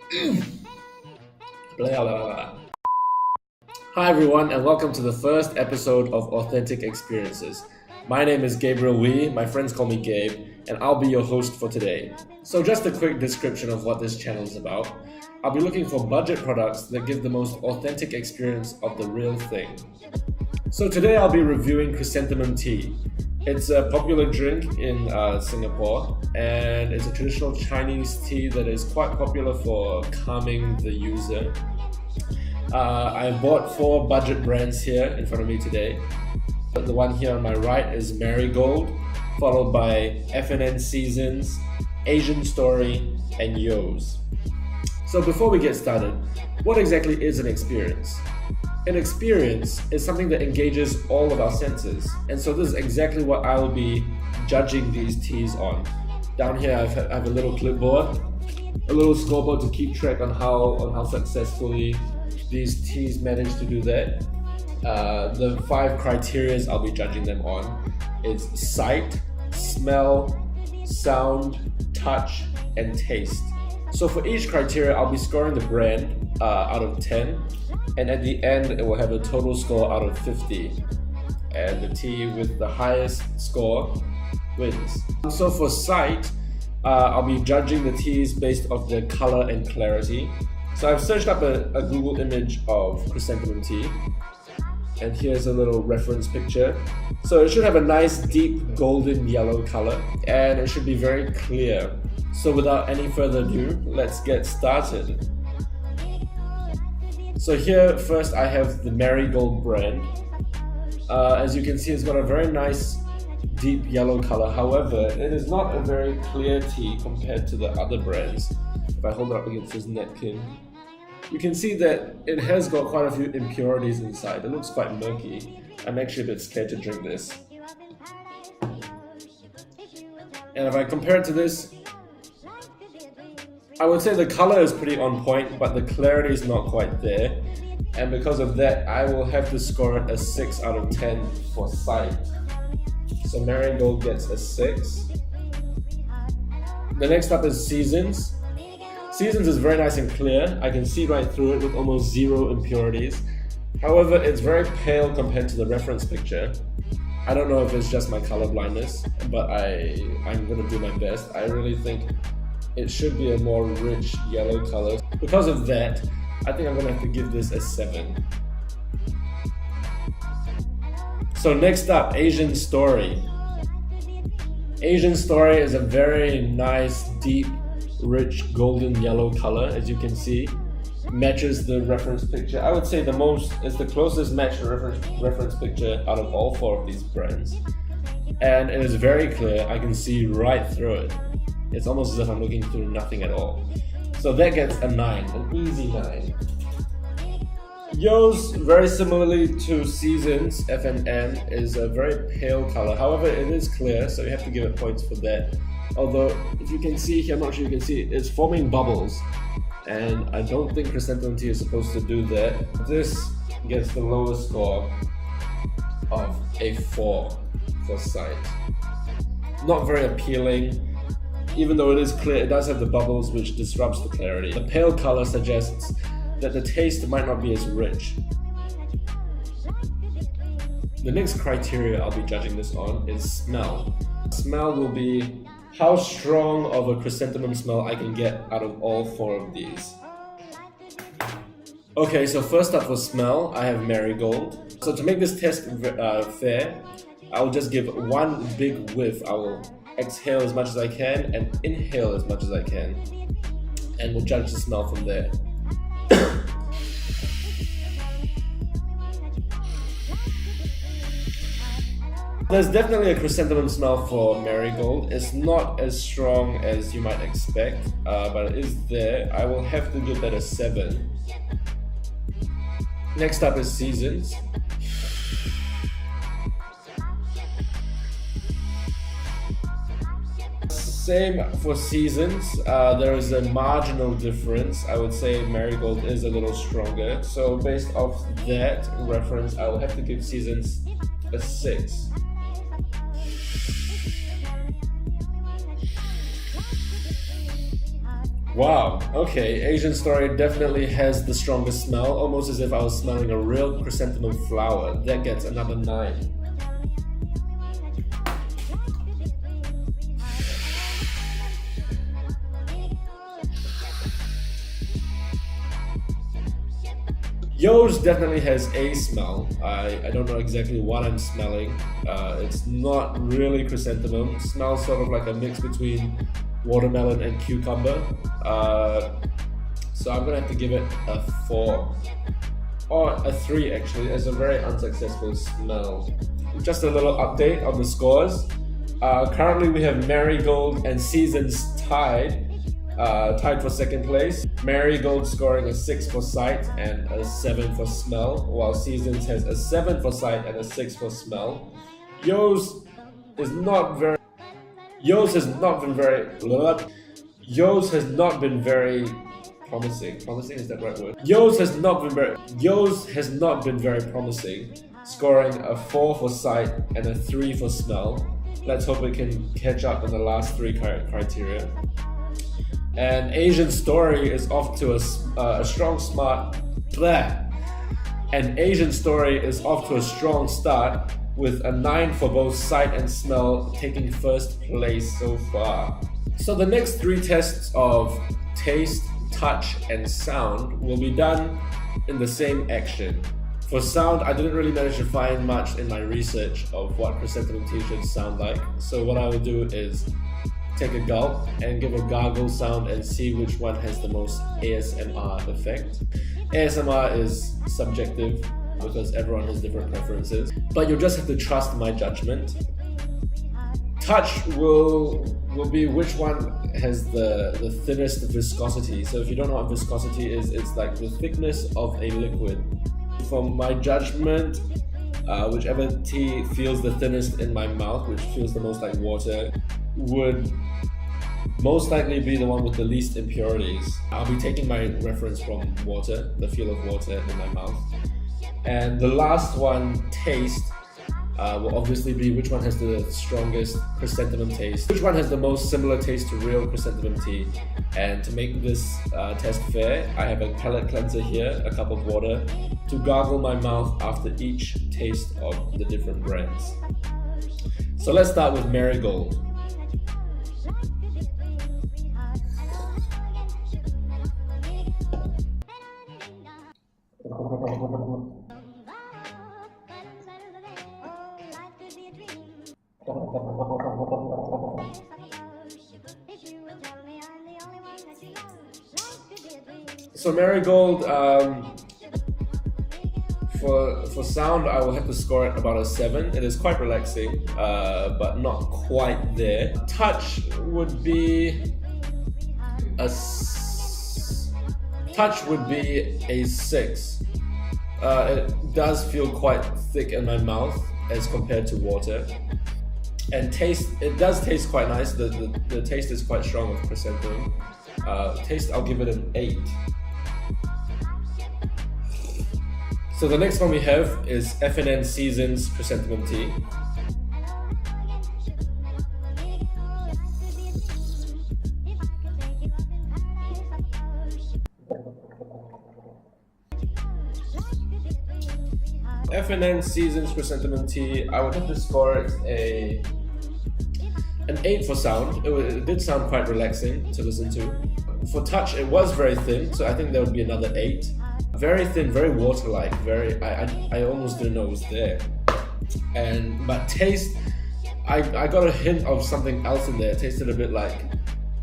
Blah, blah, blah. Hi everyone and welcome to the first episode of Authentic Experiences. My name is Gabriel Wee, my friends call me Gabe, and I'll be your host for today. So just a quick description of what this channel is about. I'll be looking for budget products that give the most authentic experience of the real thing. So today I'll be reviewing Chrysanthemum Tea. It's a popular drink in Singapore, and it's a traditional Chinese tea that is quite popular for calming the user. I bought 4 budget brands here in front of me today. The one here on my right is Marigold, followed by FNN Seasons, Asian Story, and Yo's. So before we get started, what exactly is an experience? An experience is something that engages all of our senses, and so this is exactly what I will be judging these teas on. Down here I have a little clipboard, a little scoreboard to keep track on how successfully these teas manage to do that. The 5 criteria I'll be judging them on is sight, smell, sound, touch, and taste. So for each criteria, I'll be scoring the brand out of 10, and at the end, it will have a total score out of 50. And the tea with the highest score wins. So for sight, I'll be judging the teas based off their color and clarity. So I've searched up a Google image of Chrysanthemum Tea, and here's a little reference picture. So it should have a nice deep golden yellow color, and it should be very clear. So without any further ado, let's get started. So here first I have the Marigold brand. As you can see, it's got a very nice deep yellow color. However, it is not a very clear tea compared to the other brands. If I hold it up against this napkin, you can see that it has got quite a few impurities inside. It looks quite murky. I'm actually a bit scared to drink this. And if I compare it to this, I would say the color is pretty on point, but the clarity is not quite there. And because of that, I will have to score it a 6 out of 10 for sight. So Marigold gets a 6. The next up is Seasons. Seasons is very nice and clear. I can see right through it with almost 0 impurities. However, it's very pale compared to the reference picture. I don't know if it's just my color blindness, but I'm gonna do my best. I really think it should be a more rich yellow color. Because of that, I think I'm gonna have to give this a 7. So next up, Asian Story. Asian Story is a very nice, deep, rich golden yellow color, as you can see. Matches the reference picture. I would say it's the closest match to reference picture out of all 4 of these brands. And it is very clear. I can see right through it. It's almost as if I'm looking through nothing at all. So that gets a 9, an easy 9. Yo's, very similarly to Seasons, FNN, is a very pale color. However, it is clear, so you have to give it points for that. Although, if you can see here, I'm not sure you can see, it's forming bubbles. And I don't think Chrysanthemum Tea is supposed to do that. This gets the lowest score of a 4 for sight. Not very appealing. Even though it is clear, it does have the bubbles which disrupts the clarity. The pale color suggests that the taste might not be as rich. The next criteria I'll be judging this on is smell. Smell will be how strong of a chrysanthemum smell I can get out of all 4 of these. Okay, so first up for smell, I have Marigold. So to make this test fair, I'll just give one big whiff. I will exhale as much as I can and inhale as much as I can, and we'll judge the smell from there. There's definitely a chrysanthemum smell for Marigold. It's not as strong as you might expect, but it is there. I will have to give that a 7. Next up is Seasons. Same for Seasons. There is a marginal difference. I would say Marigold is a little stronger. So based off that reference, I will have to give Seasons a 6. Wow, okay, Asian Story definitely has the strongest smell, almost as if I was smelling a real chrysanthemum flower. That gets another 9. Yo's definitely has a smell. I don't know exactly what I'm smelling. It's not really chrysanthemum. It smells sort of like a mix between watermelon and cucumber. So I'm gonna have to give it a 4. Or a 3 actually. It's a very unsuccessful smell. Just a little update on the scores. Currently we have Marigold and Seasons tied for second place. Marigold scoring a 6 for sight and a 7 for smell, while Seasons has a 7 for sight and a 6 for smell. Yo's has not been very promising. Promising, is that the right word? Yo's has not been very promising, scoring a 4 for sight and a 3 for smell. Let's hope it can catch up in the last 3 criteria. And Asian Story is off to a strong start with a 9 for both sight and smell, taking first place so far. So the next 3 tests of taste, touch, and sound will be done in the same action. For sound, I didn't really manage to find much in my research of what chrysanthemum tea should sound like. So what I will do is take a gulp and give a gargle sound and see which one has the most ASMR effect. ASMR is subjective because everyone has different preferences, but you'll just have to trust my judgment. Touch will be which one has the thinnest viscosity. So if you don't know what viscosity is, it's like the thickness of a liquid. From my judgment, whichever tea feels the thinnest in my mouth, which feels the most like water, would most likely be the one with the least impurities. I'll be taking my reference from water, the feel of water in my mouth. And the last one, taste, will obviously be which one has the strongest chrysanthemum taste, which one has the most similar taste to real chrysanthemum tea. And to make this test fair, I have a palate cleanser here, a cup of water, to gargle my mouth after each taste of the different brands. So let's start with Marigold. So Marigold, for sound, I will have to score it about a 7. It is quite relaxing, but not quite there. Touch would be a 6. It does feel quite thick in my mouth as compared to water. And taste, it does taste quite nice. The taste is quite strong of chrysanthemum. Taste, I'll give it an 8. So the next one we have is FNN Seasons Chrysanthemum Tea. FNN Seasons Chrysanthemum Tea, I would have to score it an 8 for sound. It did sound quite relaxing to listen to. For touch, it was very thin, so I think there would be another 8. Very thin, very water-like, I almost didn't know it was there. But taste, I got a hint of something else in there. It tasted a bit like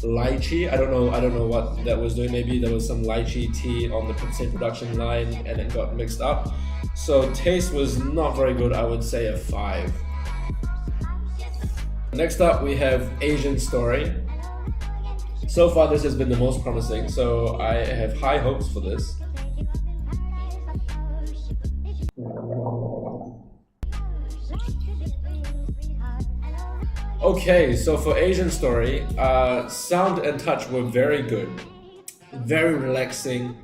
lychee. I don't know what that was doing. Maybe there was some lychee tea on the same production line and it got mixed up. So taste was not very good. I would say a 5. Next up we have Asian Story. So far this has been the most promising, so I have high hopes for this. Okay, so for Asian Story, sound and touch were very good, very relaxing,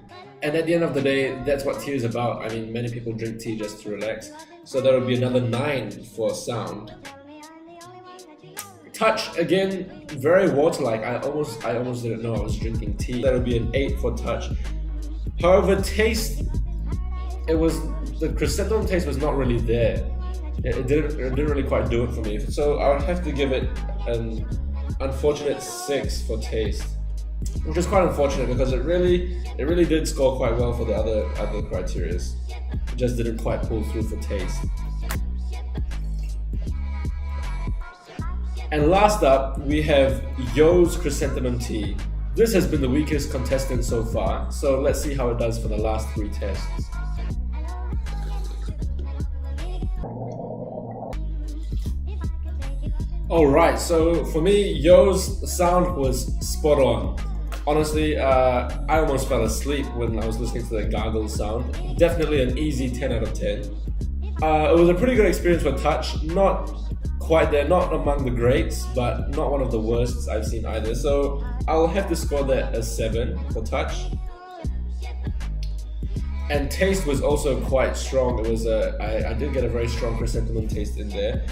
and at the end of the day, that's what tea is about. I mean, many people drink tea just to relax, so there will be another 9 for sound. Touch, again, very water-like. I almost didn't know I was drinking tea. That would be an 8 for touch. However, taste, the chrysanthemum taste was not really there. It didn't really quite do it for me. So I would have to give it an unfortunate 6 for taste, which is quite unfortunate because it really did score quite well for the other criteria. It just didn't quite pull through for taste. And last up, we have Yo's Chrysanthemum Tea. This has been the weakest contestant so far, so let's see how it does for the last 3 tests. Alright, so for me, Yo's sound was spot on. Honestly, I almost fell asleep when I was listening to the gargle sound. Definitely an easy 10 out of 10. It was a pretty good experience for touch. Not quite there, not among the greats, but not one of the worst I've seen either. So I'll have to score that a 7 for touch. And taste was also quite strong. It was I did get a very strong chrysanthemum taste in there.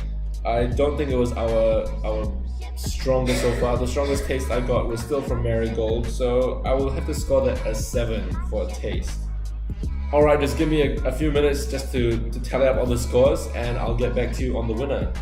I don't think it was our strongest so far. The strongest taste I got was still from Marigold, so I will have to score that a 7 for taste. Alright, just give me a few minutes just to tally up all the scores, and I'll get back to you on the winner.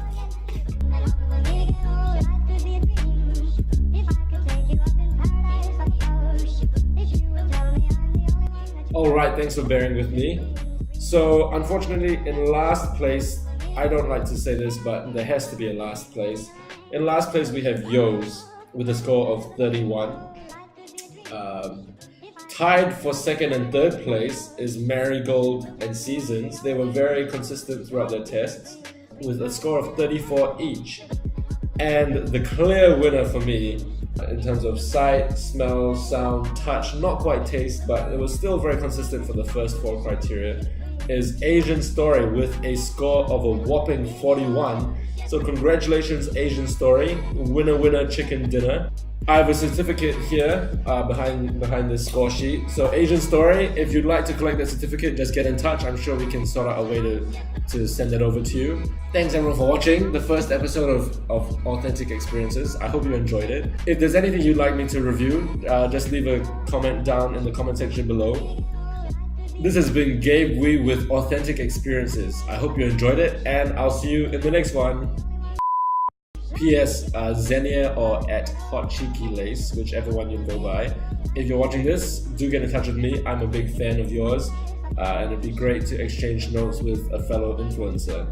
Alright, thanks for bearing with me. So unfortunately, in last place, I don't like to say this, but there has to be a last place. In last place, we have Yo's with a score of 31. Tied for second and third place is Marigold and Seasons. They were very consistent throughout their tests with a score of 34 each. And the clear winner for me, in terms of sight, smell, sound, touch, not quite taste, but it was still very consistent for the first 4 criteria, is Asian Story with a score of a whopping 41. So congratulations, Asian Story, winner chicken dinner. I have a certificate here behind this score sheet. So Asian Story, if you'd like to collect that certificate, just get in touch. I'm sure we can sort out a way to send it over to you. Thanks everyone for watching the first episode of Authentic Experiences. I hope you enjoyed it. If there's anything you'd like me to review, just leave a comment down in the comment section below. This has been Gabe Wee with Authentic Experiences. I hope you enjoyed it, and I'll see you in the next one. P.S. Xenia or at Hot Cheeky Lace, whichever one you go by. If you're watching this, do get in touch with me. I'm a big fan of yours, and it'd be great to exchange notes with a fellow influencer.